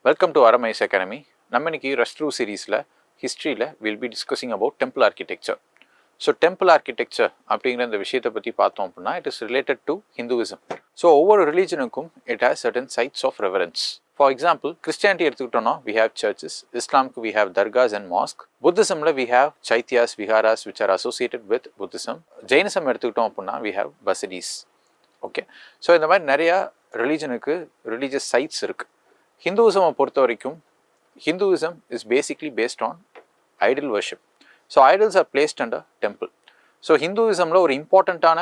Welcome to RMIS Academy. நம்ம இன்னைக்கு Rush Through சீரீஸில் ஹிஸ்ட்ரியில் will be discussing about temple architecture. So temple architecture அப்படிங்கிற இந்த விஷயத்தை பற்றி பார்த்தோம் அப்படின்னா it is related to Hinduism. So ஒவ்வொரு ரிலீஜனுக்கும் it has certain sites of reverence. For example Christianity எடுத்துக்கிட்டோம்னா வி ஹேவ் சர்ச்சஸ், இஸ்லாமுக்கு we have dargahs and mosque, புத்திசமில் we have chaityas viharas which are associated with Buddhism, Jainism எடுத்துக்கிட்டோம் அப்படின்னா we have basadis. Okay, so இந்த மாதிரி நிறையா ரிலீஜனுக்கு ரிலீஜியஸ் சைட்ஸ் இருக்குது. ஹிந்துவிசமை பொறுத்த வரைக்கும் Hinduism is basically based on idol worship. So idols are placed under temple. So ஹிந்துவிசமில் ஒரு இம்பார்ட்டண்ட்டான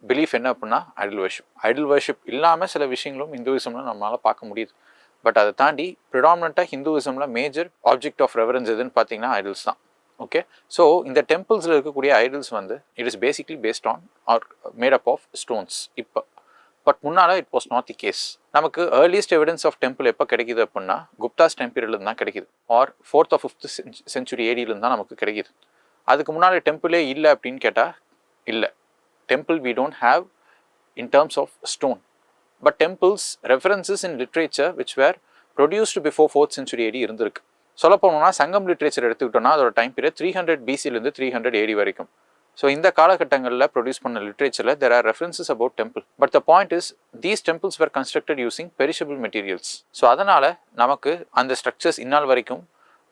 பிலீஃப் என்ன அப்படின்னா ஐடல் வர்ஷிப். ஐடல் வர்ஷிப் இல்லாமல் சில விஷயங்களும் ஹிந்துவிசமில் நம்மளால் பார்க்க முடியுது. பட் அதை தாண்டி ப்ரிடாமினண்ட்டாக ஹிந்துவிசமில் மேஜர் ஆப்ஜெக்ட் ஆஃப் ரெவரன்ஸ் எதுன்னு பார்த்தீங்கன்னா ஐடல்ஸ் தான். ஓகே, ஸோ இந்த டெம்பிள்ஸில் இருக்கக்கூடிய ஐடல்ஸ் வந்து it is basically based on or made up of stones. இப்போ பட் முன்னால் it was not the case. நமக்கு ஏர்லியஸ்ட் எவிடன்ஸ் ஆஃப் டெம்பிள் எப்போ கிடைக்குது அப்படின்னா குப்தாஸ் டைம் பீரியட்லேருந்து தான் கிடைக்குது, R 4th or 5th century ஏடியிலேருந்து தான் நமக்கு கிடைக்குது. அதுக்கு முன்னால் டெம்பிளே இல்லை அப்படின்னு கேட்டால் இல்லை. Temple we don't have in terms of stone, but temples references in literature which were produced before 4th century AD இருந்திருக்கு. சொல்ல போனோம்னா சங்கம் லிட்ரேச்சர் எடுத்துக்கிட்டோம்னா அதோட டைம் பீரியட் 300 BC-லேருந்து 300 AD வரைக்கும். ஸோ இந்த காலகட்டங்களில் ப்ரொடியூஸ் பண்ண லிட்ரேச்சரில் there are references about temple. But the point is these temples were constructed using perishable materials. So அதனால் நமக்கு அந்த ஸ்ட்ரக்சர்ஸ் இந்நாள் வரைக்கும்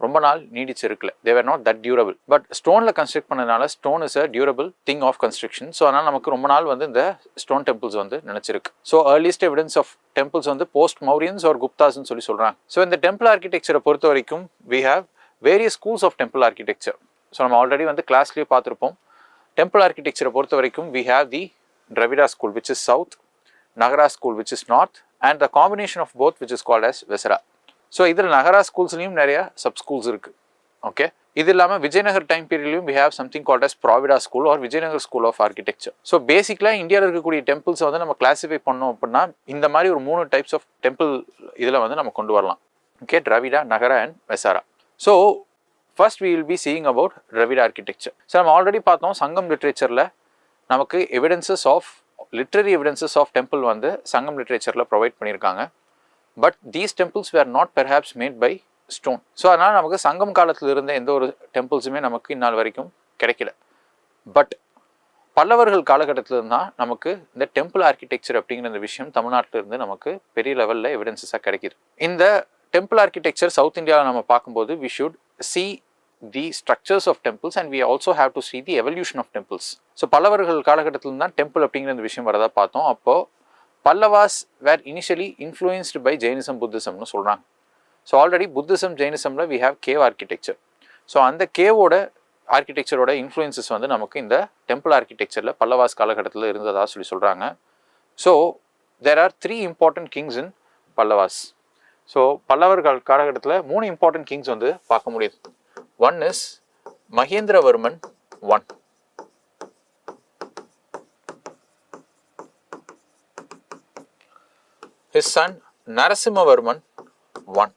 ரொம்ப நாள் நீடிச்சு இருக்கல. They were not that durable. But ஸ்டோனில் கன்ஸ்ட்ரக்ட் பண்ணதுனால stone is a durable thing of construction. So அதனால் நமக்கு ரொம்ப நாள் வந்து இந்த ஸ்டோன் டெம்பிள்ஸ் வந்து நினச்சிருக்கு. So earliest evidence of temples வந்து போஸ்ட் மௌரியன்ஸ் ஆர் குப்தாஸ்ன்னு சொல்கிறாங்க. ஸோ இந்த டெம்பிள் ஆர்கிடெக்சரை பொறுத்த வரைக்கும் we have various schools of temple architecture. So நம்ம ஆல்ரெடி வந்து கிளாஸ்லேயே பார்த்துருப்போம். டெம்பிள் ஆர்கிடெக்சரை பொறுத்த வரைக்கும் we have the Dravida school which is south, Nagara school which is north, and the combination of both which is called as Vesara. So இதில் நகரா ஸ்கூல்ஸ்லையும் நிறைய sub schools இருக்குது. ஓகே, இது இல்லாமல் விஜயநகர் டைம் பீரியட்லையும் we have something called as Dravida school or Vijayanagar school of architecture. So பேசிக்கலாக இந்தியாவில் இருக்கக்கூடிய டெம்பிள்ஸை வந்து நம்ம கிளாஸிஃபை பண்ணோம் அப்படின்னா இந்த மாதிரி ஒரு 3 டைப்ஸ் ஆஃப் டெம்பிள் இதில் வந்து நம்ம கொண்டு வரலாம். Okay, Dravida, Nagara and Vesara. So first we will be seeing about Dravida architecture. So நம்ம ஆல்ரெடி பார்த்தோம் சங்கம் லிட்ரேச்சரில் நமக்கு evidences of literary evidences of temple வந்து சங்கம் லிட்ரேச்சரில் ப்ரொவைட் பண்ணியிருக்காங்க. But these temples were not perhaps made by stone. So அதனால் நமக்கு சங்கம் காலத்தில் இருந்த எந்த ஒரு டெம்பிள்ஸுமே நமக்கு இந்நாள் வரைக்கும் கிடைக்கல. பட் பல்லவர்கள் காலகட்டத்தில் இருந்தால் நமக்கு இந்த டெம்பிள் ஆர்கிடெக்சர் அப்படிங்கிற இந்த விஷயம் தமிழ்நாட்டில் இருந்து நமக்கு பெரிய லெவலில் எவிடன்சஸாக கிடைக்கிது. இந்த டெம்பிள் ஆர்கிடெக்சர் சவுத் இந்தியாவில் நம்ம பார்க்கும்போது we should see the structures of temples and we also have to see the evolution of temples. So பல்லவர்கள் காலகட்டத்தில் தான் டெம்பிள் அப்படிங்கிற இந்த விஷயம் வரதா பார்த்தோம். அப்போது Pallavas were initially influenced by Jainism புத்திசம்னு சொல்கிறாங்க. ஸோ ஆல்ரெடி புத்திசம் ஜெயினிசமில் we have cave architecture. So அந்த கேவோட ஆர்கிடெக்சரோட இன்ஃப்ளூயன்சஸ் வந்து நமக்கு இந்த டெம்பிள் ஆர்கிடெக்சரில் பல்லவாஸ் காலகட்டத்தில் இருந்ததாக சொல்கிறாங்க. So there are 3 important kings in Pallavas. So பல்லவர்கள் காலகட்டத்தில் 3 இம்பார்ட்டன்ட் கிங்ஸ் வந்து பார்க்க முடியுது. One is Mahendravarman 1. His son Narasimhavarman 1.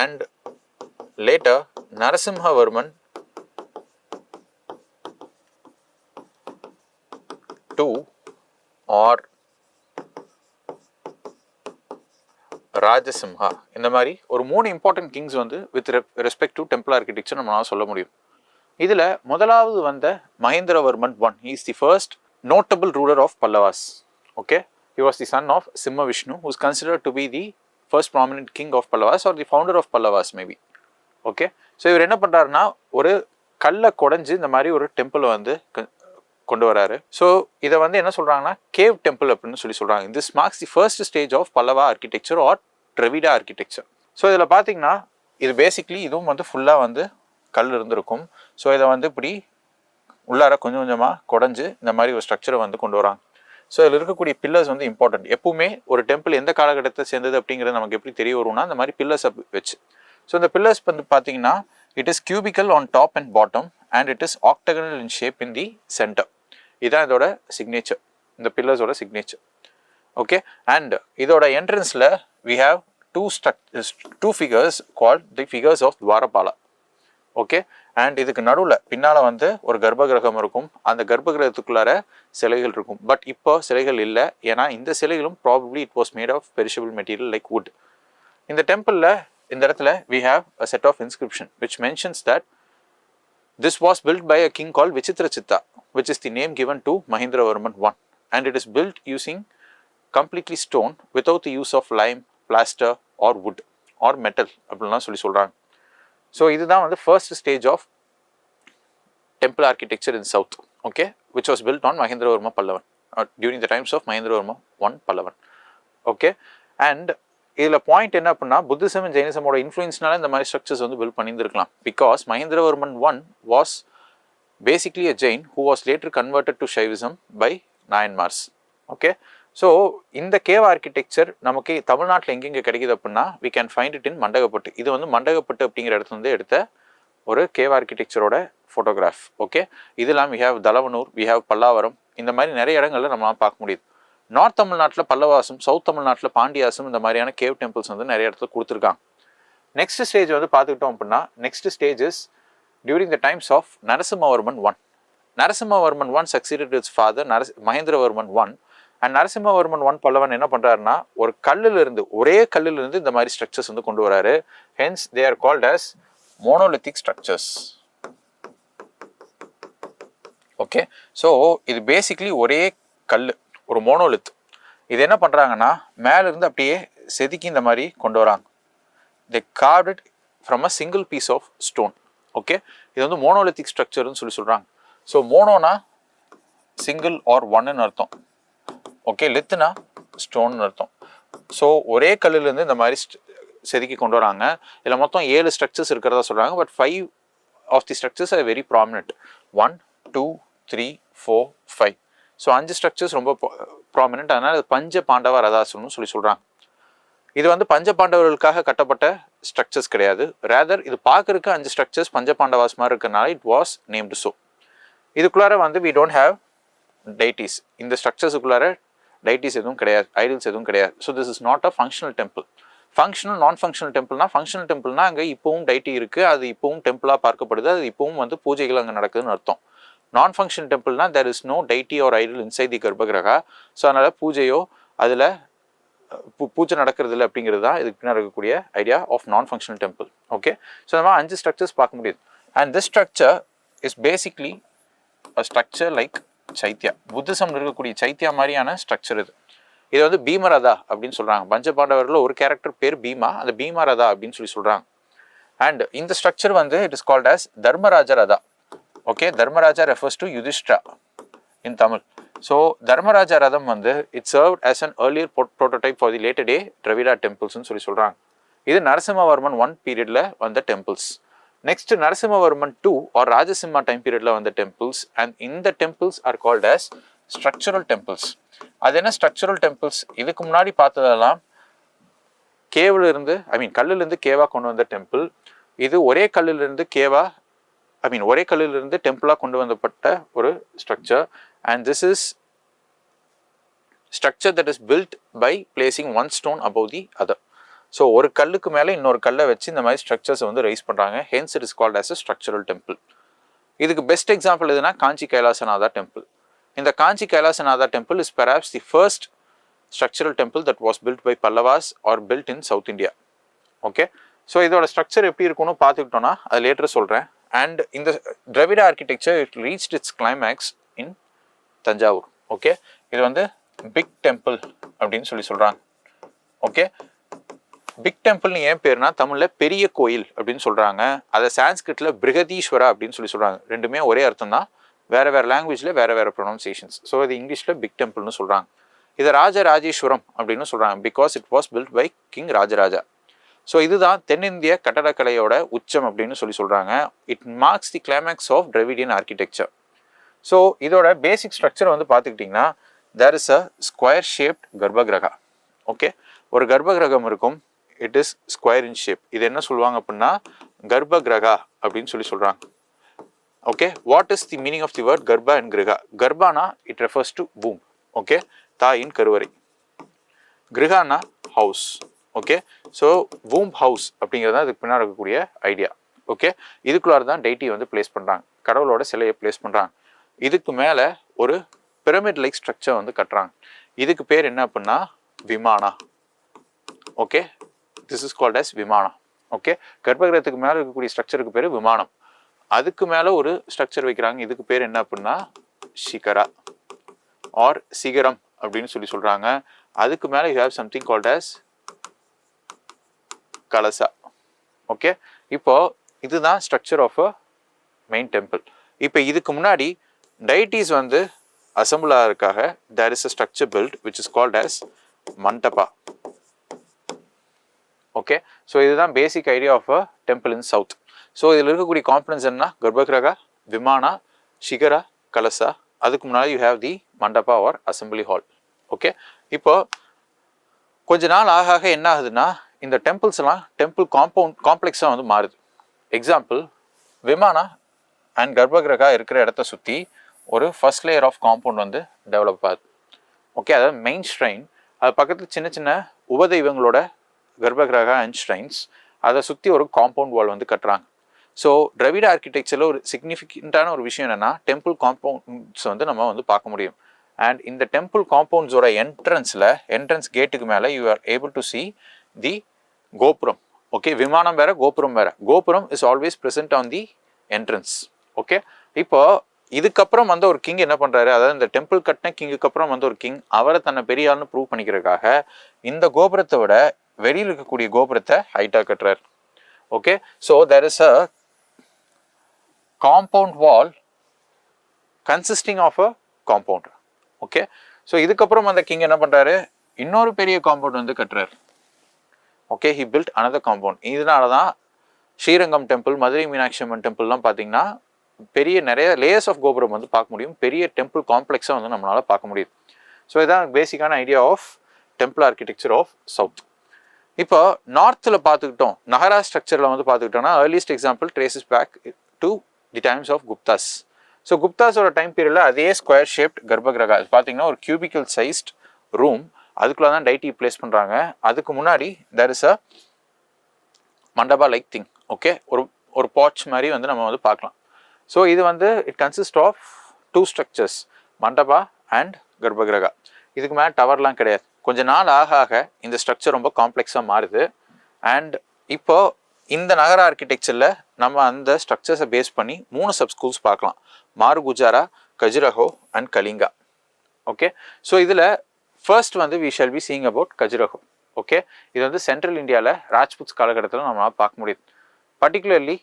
And later Narasimhavarman 2 or ராஜசிம்ஹா. இந்த மாதிரி ஒரு 3 இம்பார்ட்டன்ட் கிங்ஸ் வந்து with respect to temple architecture நம்மளால சொல்ல முடியும். இதில் முதலாவது வந்த Mahendravarman 1, he is the first notable ruler of Pallavas. Okay, he was the son of Simhavishnu who is considered to be the first prominent king of Pallavas or the founder of Pallavas maybe. Okay, so இவர் என்ன பண்ணுறாருன்னா ஒரு கல்லை குடைஞ்சு இந்த மாதிரி ஒரு டெம்பிளை வந்து கொண்டு வராரு. ஸோ இதை வந்து என்ன சொல்கிறாங்கன்னா கேவ் டெம்பிள் அப்படின்னு சொல்கிறாங்க. This marks the first stage of Pallava architecture or Dravida architecture. So இதில் பார்த்தீங்கன்னா இது பேசிக்லி இதுவும் வந்து ஃபுல்லாக வந்து கல் இருந்திருக்கும். ஸோ இதை வந்து இப்படி உள்ளார கொஞ்சம் கொஞ்சமாக குடஞ்சி இந்த மாதிரி ஒரு ஸ்ட்ரக்சரை வந்து கொண்டு வராங்க. ஸோ இதில் இருக்கக்கூடிய பில்லர்ஸ் வந்து இம்பார்ட்டன்ட். எப்பவுமே ஒரு டெம்பிள் எந்த காலகட்டத்தை சேர்ந்தது அப்படிங்கிறது நமக்கு எப்படி தெரிய வரும்னா இந்த மாதிரி பில்லர்ஸை வச்சு. ஸோ இந்த பில்லர்ஸ் வந்து பார்த்தீங்கன்னா it is cubical on top and bottom and it is octagonal in shape in the center. இதுதான் இதோட சிக்னேச்சர், இந்த பில்லர்ஸோட சிக்னேச்சர். ஓகே, அண்ட் இதோட என்ட்ரன்ஸில் we have two figures called the figures of Dwarapala. Okay. And இதுக்கு நடுவில் பின்னால் வந்து ஒரு கர்ப்பகிரகம் இருக்கும், அந்த கர்ப்பகிரகத்துக்குள்ளார சிலைகள் இருக்கும். பட் இப்போ சிலைகள் இல்லை, ஏன்னா இந்த சிலைகளும் probably it was made of perishable material like wood. இந்த டெம்பிளில் இந்த இடத்துல we have a set of inscription which mentions that this was built by a king called Vichitrachitta, which is the name given to Mahendravarman I, and it is built using completely stone without the use of lime, plaster or wood or metal அப்படின்லாம் சொல்கிறாங்க. So இதுதான் வந்து first stage of temple architecture in south, okay, which was built on Mahendravarma Pallavan during the times of Mahendravarma I Pallavan. Okay. And இதில் point என்ன அப்படின்னா, Buddhism and ஜெயினிசமோட இன்ஃப்ளூயன்ஸ்னால இந்த மாதிரி structures வந்து பில்ட் பண்ணியிருந்திருக்கலாம். Because Mahendravarman I was basically a Jain who was later converted to Shaivism by Nayanmars. Okay. So இந்த cave architecture நமக்கு தமிழ்நாட்டில் எங்கெங்கே கிடைக்குது அப்படின்னா we can find it in Mandagapattu. இது வந்து மண்டகப்பட்டு அப்படிங்கிற இடத்துல வந்து எடுத்த ஒரு கேவ் ஆர்கிடெக்சரோட ஃபோட்டோகிராஃப். ஓகே. இது இல்லாமல் we have Thalavanur, we have Pallavaram, இந்த மாதிரி நிறைய இடங்களில் நம்மளால் பார்க்க முடியுது. நார்த் தமிழ்நாட்டில் பல்லவாசம், சவுத் தமிழ்நாட்டில் பாண்டியாசம், இந்த மாதிரியான கேவ் டெம்பிள்ஸ் வந்து நிறைய இடத்துல கொடுத்துருக்காங்க. நெக்ஸ்ட் ஸ்டேஜ் வந்து பார்த்துக்கிட்டோம் அப்படின்னா, next stage is during the times of Narasimhavarman I. Narasimhavarman I succeeded its father Mahendravarman I. And Narasimhavarman I Pallavan என்ன பண்ணுறாருன்னா, ஒரு கல்லிலிருந்து, ஒரே கல்லிலிருந்து இந்த மாதிரி ஸ்ட்ரக்சர்ஸ் வந்து கொண்டு வராரு. Hence they are called as monolithic structures. Okay. So இது பேசிக்லி ஒரே கல், ஒரு மோனோலித். இது என்ன பண்ணுறாங்கன்னா, மேலேருந்து அப்படியே செதுக்கி இந்த மாதிரி கொண்டு வராங்க. தே carved it from a single piece of stone. Okay. இது வந்து மோனோலித்திக் ஸ்ட்ரக்சர்னு சொல்கிறாங்க. ஸோ மோனோனா சிங்கிள் ஆர் ஒன்னு அர்த்தம். ஓகே. லித்துனா ஸ்டோன்னு அர்த்தம். ஸோ ஒரே கல்லிலேருந்து இந்த மாதிரி செதுக்கி கொண்டு வராங்க. இதில் மொத்தம் 7 ஸ்ட்ரக்சர்ஸ் இருக்கிறதா சொல்கிறாங்க. But 5 of the structures are very prominent. 1, 2, 3, 4, 5. So 5 structures ரொம்ப ப்ராமினென்ட். அதனால் இது பஞ்ச பாண்டவ ரதாசனம்னு சொல்கிறாங்க. இது வந்து பஞ்ச பாண்டவர்களுக்காக கட்டப்பட்ட ஸ்ட்ரக்சர்ஸ் கிடையாது. ரேதர் இது பார்க்கறதுக்கு 5 ஸ்ட்ரக்சர்ஸ் பஞ்ச பாண்டவாஸ் மாதிரி இருக்கிறனால இட் வாஸ் நேம்டு ஸோ. இதுக்குள்ளார வந்து வி டோன்ட் ஹேவ் டைட்டிஸ். இந்த ஸ்ட்ரக்சர்ஸுக்குள்ளார டைட்டிஸ் எதுவும் கிடையாது, ஐடில்ஸ் எதுவும் கிடையாது. So this is not a functional temple. Functional நான் ஃபங்க்ஷனல் டெம்பிள்னா, ஃபங்க்ஷனல் டெம்பிள்னா அங்கே இப்போவும் டைட்டி இருக்குது, அது இப்போவும் டெம்பிளாக பார்க்கப்படுது, அது இப்போவும் வந்து பூஜைகள் அங்கே நடக்குதுன்னு அர்த்தம். நான் ஃபங்க்ஷனல் டெம்பிள்னா there is no deity or idol inside the garbhagriha. So அதனால் பூஜையோ அதில் பூஜை நடக்கிறது இல்லை அப்படிங்கிறது தான் இதுக்கு பின்னாடி இருக்கக்கூடிய ஐடியா ஆஃப் நான் ஃபங்க்ஷனல் டெம்பிள். ஓகே. ஸோ அந்த மாதிரி 5 ஸ்ட்ரக்சர்ஸ் பார்க்க முடியுது. And this structure is basically a structure like chaitya. Buddhism இருக்கக்கூடிய சைத்யா மாதிரியான ஸ்ட்ரக்சர் இது. இது வந்து பீமரதா அப்படின்னு சொல்கிறாங்க. பஞ்சபாண்டவரில் ஒரு கேரக்டர் பேர் பீமா, அந்த பீமரதா அப்படின்னு சொல்கிறாங்க. அண்ட் இந்த ஸ்ட்ரக்சர் வந்து it is called as Dharmaraja Ratha. Okay. Dharmaraja refers to Yudhishthira in Tamil. So Dharmaraja Ratham வந்து it served as an earlier prototype for the later day Dravida டெம்பிள்ஸ்னு சொல்கிறாங்க. இது நரசிம்மவர்மன் I பீரியடில் வந்த temples. Next Narasimhavarman II or Rajasimha time பீரியடில் வந்த டெம்பிள்ஸ். அண்ட் இந்த temples are called as structural temples. அது என்ன ஸ்ட்ரக்சரல் டெம்பிள்ஸ்? இதுக்கு முன்னாடி பார்த்ததெல்லாம் கேவில் இருந்து, கல்லிலிருந்து கேவா கொண்டு வந்த டெம்பிள். இது ஒரே கல்லிலிருந்து கேவா, ஒரே கல்லிலிருந்து டெம்பிளாக கொண்டு வந்தப்பட்ட ஒரு structure. And this is structure that is built by placing one stone above the other. So ஒரு கல்லுக்கு மேலே இன்னொரு கல்லை வச்சு இந்த மாதிரி ஸ்ட்ரக்சர்ஸை வந்து ரைஸ் பண்ணுறாங்க. Hence it is called as a structural temple. இதுக்கு பெஸ்ட் எக்ஸாம்பிள் எதுனா காஞ்சி கைலாசநாதா டெம்பிள். இந்த Kanchi Kailasanatha temple is perhaps the first structural temple that was built by Pallavas or built in south India. Okay. So இதோட ஸ்ட்ரக்சர் எப்படி இருக்குன்னு பார்த்துக்கிட்டோன்னா அது later சொல்கிறேன். And இந்த Dravida architecture it reached its climax in Thanjavur. Okay. இது வந்து பிக் டெம்பிள் அப்படின்னு சொல்கிறாங்க. ஓகே. பிக் டெம்பிள்னு ஏன் பேர்னா தமிழில் பெரிய கோயில் அப்படின்னு சொல்கிறாங்க. அதை சான்ஸ்கிரிட்டில் பிருகதீஸ்வரா அப்படின்னு சொல்கிறாங்க. ரெண்டுமே ஒரே அர்த்தம் தான், வேறு வேறு லாங்குவேஜில் வேறு வேறு ப்ரொனவுன்சியேஷன்ஸ். ஸோ இது இங்கிலீஷில் பிக் டெம்பிள்னு சொல்கிறாங்க. இதை ராஜராஜேஸ்வரம் அப்படின்னு சொல்கிறாங்க because it was built by king Rajaraja. So இதுதான் தென்னிந்திய கட்டடக்கலையோட உச்சம் அப்படின்னு சொல்கிறாங்க. It marks the climax of Dravidian architecture. So இதோட பேசிக் ஸ்ட்ரக்சர் வந்து பார்த்துக்கிட்டிங்கன்னா there is a square shaped garbhagriha. Okay. ஒரு கர்ப்பகிரகம் இருக்கும். It is square in shape. இது என்ன சொல்லுவாங்க அப்படின்னா கர்ப்பகிரகா அப்படின்னு சொல்கிறாங்க. Okay. What is the meaning of the word garbha and griha? கர்ப்பானா it refers to womb. Okay. தாயின் கருவறை. கிரகானா house. Okay. So womb house அப்படிங்கிறது தான் இதுக்கு பின்னாடி இருக்கக்கூடிய ஐடியா. ஓகே, இதுக்குள்ளார தான் டெய்ட்டி வந்து பிளேஸ் பண்ணுறாங்க, கடவுளோட சிலையை பிளேஸ் பண்ணுறாங்க. இதுக்கு மேலே ஒரு பிரமிட் லைக் ஸ்ட்ரக்சர் வந்து கட்டுறாங்க. இதுக்கு பேர் என்ன அப்படின்னா vimana. Okay, this is called as vimana. Okay, கர்ப்பகிரகத்துக்கு மேலே இருக்கக்கூடிய ஸ்ட்ரக்சருக்கு பேர் விமானம். அதுக்கு மேலே ஒரு ஸ்ட்ரக்சர் வைக்கிறாங்க, இதுக்கு பேர் என்ன அப்படின்னா சிகரா ஆர் சிகரம் அப்படின்னு சொல்கிறாங்க. அதுக்கு மேலே you have something called as kalasha. Okay, இப்போ இதுதான் structure of a main temple. இப்போ இதுக்கு முன்னாடி டெய்டிஸ் வந்து அசம்பிள் ஆகிறதுக்காக there is a structure build which is called as mandapa. Okay, so இதுதான் basic idea of a temple in south. So இதில் இருக்கக்கூடிய காம்பனன்ஸ் என்ன, கர்ப்பகிரகா, விமானா, சிகரா, கலசா. அதுக்கு முன்னாடி you have the mandapa or assembly hall. Okay, இப்போ கொஞ்ச நாள் ஆக ஆக என்ன ஆகுதுன்னா இந்த டெம்பிள்ஸ் எல்லாம் டெம்பிள் காம்ப்ளெக்ஸாக வந்து மாறுது. எக்ஸாம்பிள், விமானா அண்ட் கர்ப்பகிரகா இருக்கிற இடத்த சுற்றி ஒரு ஃபர்ஸ்ட் லேயர் ஆஃப் காம்பவுண்ட் வந்து டெவலப் ஆகுது. ஓகே, அதாவது மெயின் ஸ்ட்ரைன், அது பக்கத்தில் சின்ன சின்ன உபதெய்வங்களோட கர்ப்பகிரகா அண்ட் ஸ்ட்ரைன்ஸ், அதை சுற்றி ஒரு காம்பவுண்ட் வால் வந்து கட்டுறாங்க. ஸோ திராவிட ஆர்கிடெக்சரில் ஒரு சிக்னிஃபிகண்ட்டான ஒரு விஷயம் என்னென்னா டெம்பிள் காம்பவுண்ட்ஸ் வந்து நம்ம வந்து பார்க்க முடியும். அண்ட் இந்த டெம்பிள் காம்பவுண்ட்ஸோட என்ட்ரன்ஸ் கேட்டுக்கு மேலே you are able to see the கோபுரம். ஓகே, விமானம் வேற, கோபுரம் வேற. கோபுரம் is always present on the entrance. Okay, இப்போ இதுக்கப்புறம் வந்து ஒரு கிங் என்ன பண்ணுறாரு, அதாவது இந்த டெம்பிள் கட்டின கிங்குக்கு அப்புறம் வந்து ஒரு கிங் அவரை தன்னை பெரிய ஆள்னு ப்ரூவ் பண்ணிக்கிறதுக்காக இந்த கோபுரத்தை விட வெளியில் இருக்கக்கூடிய கோபுரத்தை ஹைட்டாக கட்டுறாரு. Okay, so there is a compound wall consisting of a compound. Okay, so இதுக்கப்புறம் அந்த கிங் என்ன பண்ணுறாரு, இன்னொரு பெரிய காம்பவுண்ட் வந்து கட்டுறாரு. Okay, he build another compound. இதனால தான் ஸ்ரீரங்கம் டெம்பிள், மதுரை மீனாட்சி அம்மன் டெம்பிள்லாம் பார்த்தீங்கன்னா நிறைய லேயர்ஸ் ஆஃப் கோபுரம் வந்து பார்க்க முடியும், பெரிய டெம்பிள் காம்ப்ளெக்ஸாக வந்து நம்மளால் பார்க்க முடியுது. ஸோ இதான் பேசிக்கான idea of temple architecture of south. இப்போ நார்த்தில் பார்த்துக்கிட்டோம், நகரா ஸ்ட்ரக்சரில் வந்து பார்த்துக்கிட்டோம்னா earliest example traces back to the times of Guptas. So குப்தாஸோட டைம் பீரியடில் அதே ஸ்கொயர் ஷேப்ட் கர்ப்பகிரகா பார்த்தீங்கன்னா ஒரு கியூபிக்கல் சைஸ்ட் ரூம், அதுக்குள்ளே தான் டைட்டி பிளேஸ் பண்ணுறாங்க. அதுக்கு முன்னாடி there is a mandapa like thing. Okay, ஒரு பாட்ச் மாதிரி வந்து நம்ம வந்து பார்க்கலாம். ஸோ இது வந்து it consist of 2 structures, mandapa and garbhagriha. இதுக்கு மேலே டவர்லாம் கிடையாது. கொஞ்ச நாள் ஆக ஆக இந்த ஸ்ட்ரக்சர் ரொம்ப காம்ப்ளெக்ஸாக மாறுது. அண்ட் இப்போ இந்த நகர ஆர்கிடெக்சரில் நம்ம அந்த ஸ்ட்ரக்சர்ஸை பேஸ் பண்ணி 3 சப் ஸ்கூல்ஸ் பார்க்கலாம், Maru Gurjara, Khajuraho and Kalinga. Okay, so இதில் ஃபர்ஸ்ட் வந்து we shall be seeing about Khajuraho. Okay, இது வந்து சென்ட்ரல் இந்தியாவில் ராஜ்புட்ஸ் காலகட்டத்தில் நம்மளால் பார்க்க முடியுது. பர்டிகுலர்லி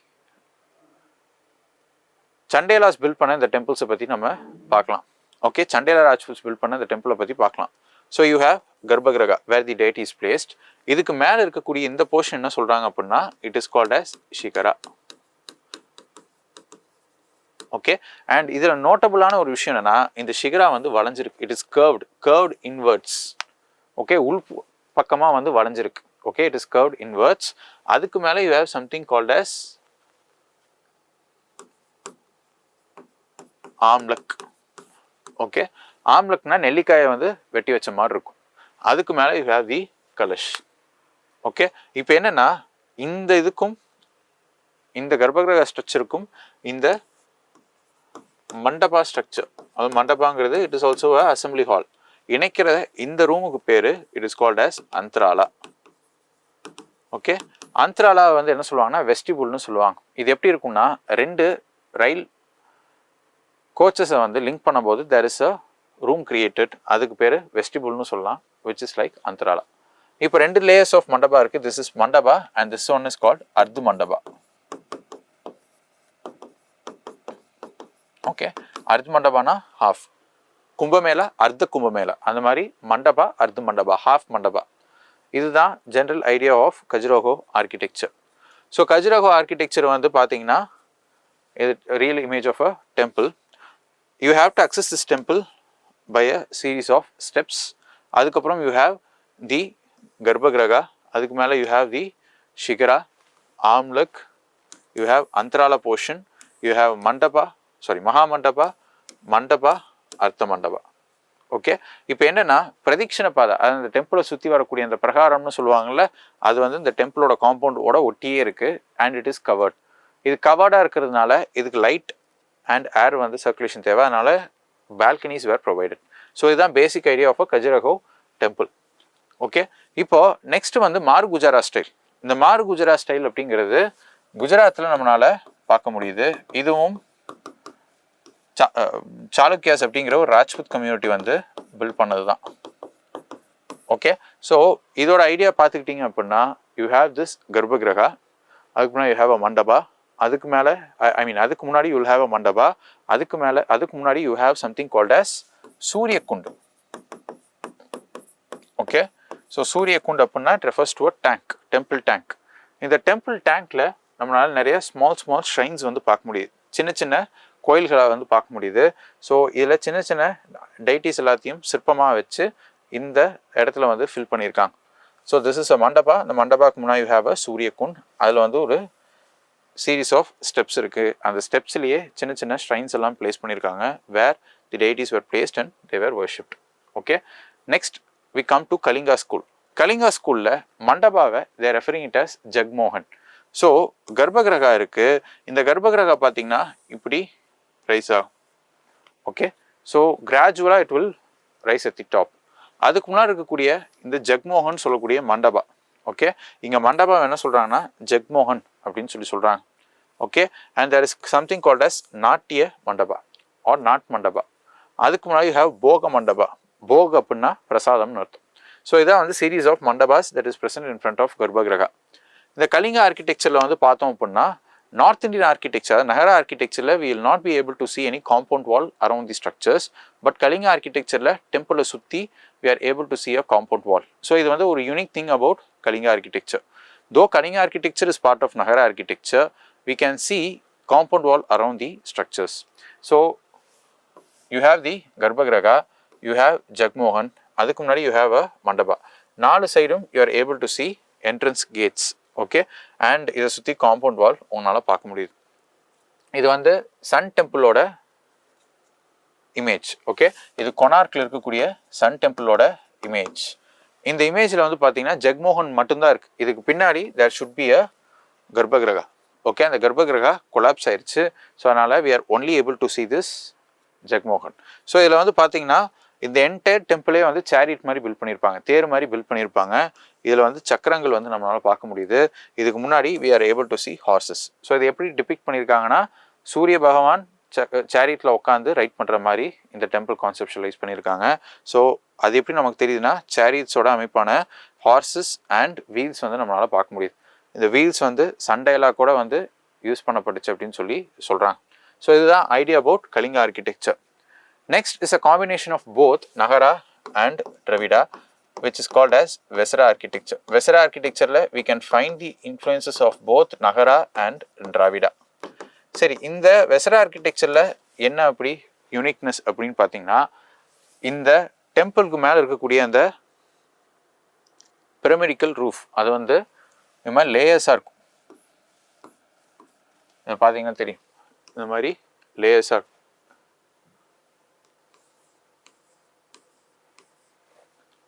சண்டேலாஸ் பில்ட் பண்ண இந்த டெம்பிள்ஸை பற்றி நம்ம பார்க்கலாம். ஓகே, சண்டேலா ராஜ்புட்ஸ் பில்ட் பண்ண இந்த டெம்பிளை பற்றி பார்க்கலாம். So you have garbhagriha where the deity is placed. இதுக்கு மேலே இருக்கக்கூடிய இந்த போர்ஷன் என்ன சொல்கிறாங்க அப்படின்னா it is called as shikhara. Okay, and இதில் நோட்டபுளான ஒரு விஷயம் என்னன்னா இந்த ஷிகரா வந்து வளைஞ்சிருக்கு. It is curved inwards. Okay, உள் பக்கமாக வந்து வளைஞ்சிருக்கு. Okay, it is curved inwards. அதுக்கு மேலே you have something called as amalaka. Okay, ஆம்லக்னா நெல்லிக்காயை வந்து வெட்டி வச்ச மாதிரி இருக்கும். அதுக்கு மேலே you have the kalash. Okay, இப்போ என்னன்னா இந்த இதுக்கும் இந்த கர்ப்பகிரக ஸ்ட்ரக்சருக்கும் இந்த மண்டபா ஸ்ட்ரக்சர், அது மண்டபாங்கிறது it is also a assembly hall, இணைக்கிற இந்த ரூமுக்கு பேர் it is called as antarala. Okay, antarala வந்து என்ன சொல்லுவாங்கன்னா வெஸ்டிபுல்னு சொல்லுவாங்க. இது எப்படி இருக்கும்னா 2 ரயில் கோச்சஸை வந்து லிங்க் பண்ணும்போது there is a room created, அதுக்கு பேர் வெஸ்டிபுல்னு சொல்லலாம், விச் இஸ் லைக் அந்தராலா. இப்போ 2 லேயர்ஸ் ஆஃப் மண்டபா இருக்குது. This is mandapa and this one is called ardha mandapa. Okay, ardha மண்டபானா ஹாஃப், கும்பமேளா அர்த்த கும்பமேளா, அந்த மாதிரி மண்டபா அர்து மண்டபா, ஹாஃப் மண்டபா. இதுதான் general idea of Khajuraho architecture. So Khajuraho architecture வந்து பார்த்தீங்கன்னா இது real image of a temple. You have to access this temple by a series of steps. அதுக்கப்புறம் you have the garbhagriha, அதுக்கு மேலே you have the shikhara, amalaka, you have antarala portion, you have mandapa, மகா மண்டபா, மண்டபா, அர்த்த mandapa. Okay, இப்போ என்னன்னா பிரதட்சண பாதை, அது அந்த டெம்பிளை சுற்றி வரக்கூடிய அந்த பிரகாரம்னு சொல்லுவாங்கள்ல, அது வந்து இந்த டெம்பிளோட காம்பவுண்டோட ஒட்டியே இருக்குது அண்ட் இட் இஸ் கவர்ட். இது கவர்டாக இருக்கிறதுனால இதுக்கு லைட் அண்ட் ஏர் வந்து சர்க்குலேஷன் தேவை, அதனால பால்கனிஸ் வேர் ப்ரொவைடட். ஸோ இதுதான் basic idea of a Khajuraho temple. Okay, இப்போ நெக்ஸ்ட் வந்து மாரு குஜரா ஸ்டைல். இந்த மாரு குஜரா ஸ்டைல் அப்படிங்கிறது குஜராத்தில் நம்மளால பார்க்க முடியுது. இதுவும் சாளுக்கியாஸ் அப்படிங்கிற ஒரு ராஜ்புத் கம்யூனிட்டி வந்து பில்ட் பண்ணது தான். ஓகே, ஸோ இதோட ஐடியா பார்த்துக்கிட்டிங்க அப்படின்னா யூ ஹேவ் திஸ் கர்ப்பகிரகா, அதுக்கு முன்னாடி யூ ஹேவ் அ மண்டபா, அதுக்கு மேலே அதுக்கு முன்னாடி யூ ஹேவ் அ மண்டபா, அதுக்கு முன்னாடி you have something called as Surya Kund. Okay, so Surya Kund அப்படின்னா it refers to a tank, temple tank. இந்த டெம்பிள் டேங்க்ல நம்மளால நிறைய ஸ்மால் ஷ்ரைன்ஸ் வந்து பார்க்க முடியுது, சின்ன சின்ன கோயில்களை வந்து பார்க்க முடியுது. ஸோ இதில் சின்ன சின்ன டைட்டிஸ் எல்லாத்தையும் சிற்பமாக வச்சு இந்த இடத்துல வந்து ஃபில் பண்ணியிருக்காங்க. So this is a mandapa. இந்த மண்டபாக்கு முன்னாடி யூ ஹேவ் அ சூரிய குண்ட். அதில் வந்து ஒரு சீரீஸ் ஆஃப் ஸ்டெப்ஸ் இருக்குது. அந்த ஸ்டெப்ஸ்லேயே சின்ன சின்ன ஷ்ரைன்ஸ் எல்லாம் பிளேஸ் பண்ணியிருக்காங்க, where the deities were placed and they were worshipped. Okay, next we come to Kalinga school. Kalinga ஸ்கூலில் மண்டபாவை they referring it as Jagmohan. So garbhagriha இருக்குது. இந்த கர்ப்பகிரகா பார்த்தீங்கன்னா இப்படி ரைஸ் ஆகும். ஓகே, ஸோ கிராஜுவலாக it will rise at the top. அதுக்கு முன்னாடி இருக்கக்கூடிய இந்த ஜக்மோகன் சொல்லக்கூடிய மண்டபா. ஓகே, இங்கே மண்டபா என்ன சொல்கிறாங்கன்னா ஜக்மோகன் அப்படின்னு சொல்கிறாங்க. Okay, and there is something called as Natya mandapa R not mandapa. அதுக்கு முன்னாடி யூ ஹேவ் போக மண்டபா. போக் அப்படின்னா பிரசாதம்னு அர்த்தம். ஸோ இதான் வந்து series of mandapas that is present in front of garbhagriha. இந்த கலிங்க ஆர்கிடெக்சரில் வந்து பார்த்தோம் அப்படின்னா நார்த் இந்தியன் ஆர்கிடெக்சர், நகரா ஆர்கிடெக்சரில் we will not be able to see any compound wall around the structures, but Kalinga ஆர்கிடெக்சரில் டெம்பிளை சுற்றி we are able to see a compound wall. So இது வந்து ஒரு unique thing about Kalinga architecture. Though Kalinga architecture is part of Nagara architecture, we can see compound wall around the structures. So you have the Garbhagriha, you have Jagmohan, adukku munadi you have a mandapa. நாலு சைடும் you are able to see entrance gates. Okay, and இதை சுற்றி compound wall உங்களால் பார்க்க முடியுது. இது வந்து Sun டெம்பிளோட image. Okay, இது கொனார்க்கில் இருக்கக்கூடிய சன் டெம்பிளோட இமேஜ். இந்த இமேஜில் வந்து பார்த்தீங்கன்னா ஜக்மோகன் மட்டும்தான் இருக்குது. இதுக்கு பின்னாடி there should be a garbhagriha. Okay, அந்த கர்ப்பகிரகா கொலாப்ஸ் ஆயிடுச்சு. ஸோ அதனால் we are only able to see this Jagmohan. So இதில் வந்து பார்த்தீங்கன்னா இந்த என்டையர் டெம்பிளே வந்து சேரிட் மாதிரி பில்ட் பண்ணியிருப்பாங்க, தேர் மாதிரி பில்ட் பண்ணியிருப்பாங்க. இதில் வந்து சக்கரங்கள் வந்து நம்மளால் பார்க்க முடியுது. இதுக்கு முன்னாடி we are able to see horses. So இது எப்படி டிபிக்ட் பண்ணியிருக்காங்கன்னா சூரிய பகவான் சேரிட்டில் உட்காந்து ரைட் பண்ணுற மாதிரி இந்த டெம்பிள் கான்செப்ஷுவலைஸ் பண்ணியிருக்காங்க. ஸோ அது எப்படி நமக்கு தெரியுதுன்னா சேரிட்ஸோட அமைப்பான ஹார்சஸ் அண்ட் வீல்ஸ் வந்து நம்மளால் பார்க்க முடியுது. இந்த வீல்ஸ் வந்து சண்டையெல்லாம் கூட வந்து யூஸ் பண்ணப்பட்டுச்சு அப்படின்னு சொல்கிறாங்க. ஸோ இதுதான் idea about Kalinga architecture. Next is a combination of both Nagara and Dravida, which is called as Vesara architecture. Vesara architecture we can find the influences of both Nagara and Dravida. சரி, இந்த வெசரா ஆர்கிடெக்சரில் என்ன அப்படி uniqueness அப்படின்னு பார்த்தீங்கன்னா இந்த டெம்பிளுக்கு மேலே இருக்கக்கூடிய அந்த பிரமிடிக்கல் ரூஃப் அது வந்து இந்த மாதிரி லேயர்ஸாக இருக்கும். இதை பார்த்தீங்கன்னா தெரியும், இந்த மாதிரி லேயர்ஸாக இருக்கும்.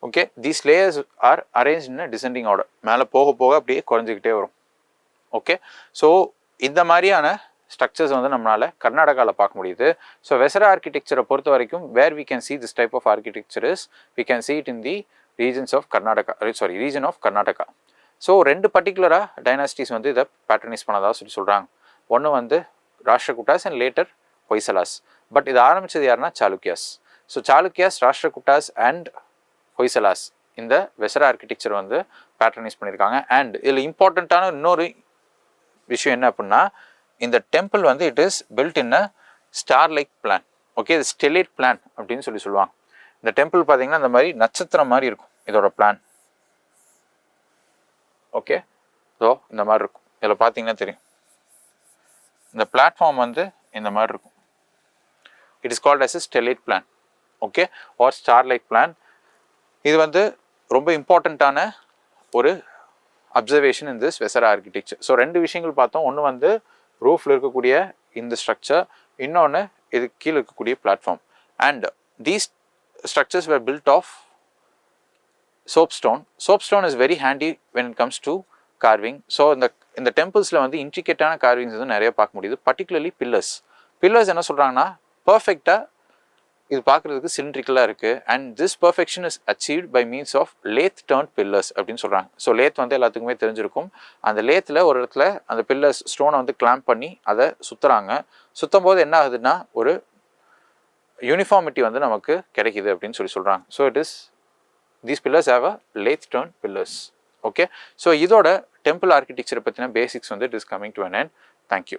Okay, these layers are arrange in descending order. மேலே போக போக அப்படியே குறைஞ்சிக்கிட்டே வரும். ஓகே, ஸோ இந்த மாதிரியான ஸ்ட்ரக்சர்ஸ் வந்து நம்மளால் கர்நாடகாவில் பார்க்க முடியுது. ஸோ வெசரா ஆர்கிடெக்சரை பொறுத்த வரைக்கும் where we can see this type of architecture is we can see it in the region of Karnataka. So ரெண்டு பர்டிகுலராக டைனாஸ்டிஸ் வந்து இதை பேட்டர்னைஸ் பண்ணதாக சொல்கிறாங்க. ஒன்று வந்து ராஷ்டிரகூட்டாஸ் அண்ட் லேட்டர் ஹொய்சலாஸ். பட் இது ஆரம்பித்தது யாருன்னா சாளுக்கியாஸ். ஸோ சாளுக்கியாஸ், ராஷ்டிரகூட்டாஸ் அண்ட் ஹொய்சலாஸ் இந்த வெசரா ஆர்கிடெக்சர் வந்து பேட்டர்னைஸ் பண்ணியிருக்காங்க. அண்ட் இதில் இம்பார்ட்டண்ட்டான இன்னொரு விஷயம் என்ன அப்படின்னா இந்த டெம்பிள் வந்து it is built in a star like plan. Okay, இது ஸ்டெலேட் பிளான் அப்படின்னு சொல்லுவாங்க. இந்த டெம்பிள் பார்த்தீங்கன்னா இந்த மாதிரி நட்சத்திரம் மாதிரி இருக்கும் இதோட பிளான். ஓகே, ஸோ இந்த மாதிரி இருக்கும். இதில் பார்த்தீங்கன்னா தெரியும், இந்த பிளாட்ஃபார்ம் வந்து இந்த மாதிரி இருக்கும். It is called as a stellate plan. Okay, or star like plan. இது வந்து ரொம்ப இம்பார்ட்டண்ட்டான ஒரு observation in this Vesara architecture. So ரெண்டு விஷயங்கள் பார்த்தோம். ஒன்று வந்து ரூஃபில் இருக்கக்கூடிய இந்த ஸ்ட்ரக்சர், இன்னொன்று இது கீழே இருக்கக்கூடிய platform. And these structures were built of soapstone. Soapstone is very handy when it comes to carving. So இந்த இந்த டெம்பிள்ஸில் வந்து இன்ட்ரிகேட்டான கார்விங்ஸ் வந்து நிறைய பார்க்க முடியுது. பர்டிகுலர்லி பில்லர்ஸ் என்ன சொல்கிறாங்கன்னா பர்ஃபெக்டாக இது பார்க்குறதுக்கு சிலிண்ட்ரிக்கலாக இருக்குது. And this perfection is achieved by means of lathe turned pillars அப்படின்னு சொல்கிறாங்க. ஸோ லேத் வந்து எல்லாத்துக்குமே தெரிஞ்சிருக்கும். அந்த லேத்தில் ஒரு இடத்துல அந்த பில்லர்ஸ் ஸ்டோனை வந்து கிளாம்ப் பண்ணி அதை சுற்றும் போது என்ன ஆகுதுன்னா ஒரு யூனிஃபார்மிட்டி வந்து நமக்கு கிடைக்குது அப்படின்னு சொல்கிறாங்க. So it is these pillars have a lathe turn pillars. Okay, so இதோட டெம்பிள் ஆர்கிடெக்சரை பற்றின பேசிக்ஸ் வந்து it is coming to an end. Thank you.